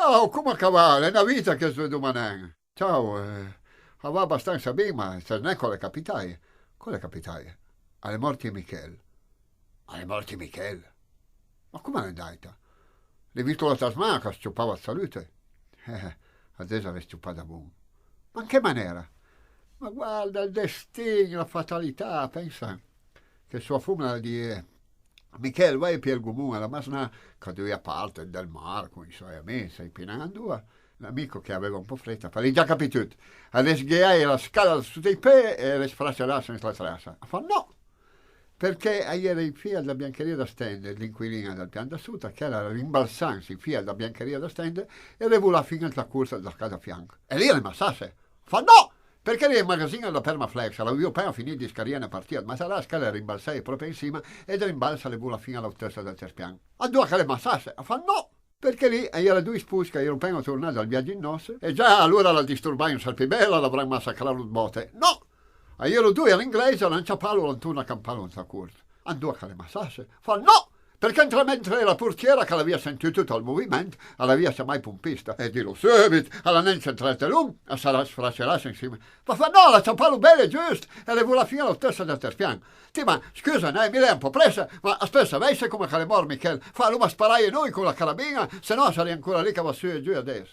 Ciao, come cavale? È una vita che sto domandando. Ciao, va abbastanza bene, ma se non è con le capitaie. Con le capitaie? Alle morti di Michele. Alle morti di Michele? Ma come è andata? L'hai visto la tasmana che sciupava a salute? Adesso l'hai sciupata buono. Ma in che maniera? Ma guarda il destino, la fatalità, pensa che sua fumna di Michele vai per il comune, la masna che doveva parte del mare con i suoi amici, sei pinando, l'amico che aveva un po' fretta, fa già capito tutto, le sghiai la scala su dei piedi e le sfracciasse in la trassa. Fa no, perché ieri i figli della biancheria da stendere, l'inquilina del piano da sud, che era rimbalzansi i figli della biancheria da stendere e le voleva finire la corsa da casa a fianco. E lì le massasse. Fa no! Perché lì il magazzino della Permaflex l'avevo appena finito di scaricare partita, ma sarà scala rimbalzare proprio insieme e da rimbalza le vola fino all'altezza del terpiano. A due che le massasse. Fa no! Perché lì era due spus che ero appena tornato dal viaggio in noce e già allora la disturbai un salpibella l'avrà massacrato il botte. No! A io due all'inglese lancia palo lontano a campano a corto. A due che le massasse. Fa no! Perché mentre la portiera che l'aveva sentito tutto il movimento, l'aveva mai pompista. E dirò subito, alla non centrate l'un, e sarà sfracciarsi insieme. Ma fa no, la ciampalo bene, giusto, e le vola fino alla testa del terpiano. Ti ma, scusa, mi lei un po' pressa, ma aspetta, vedi come che le mor, Michele. Fa, ma sparai noi con la carabina, se no sarei ancora lì che va su e giù adesso.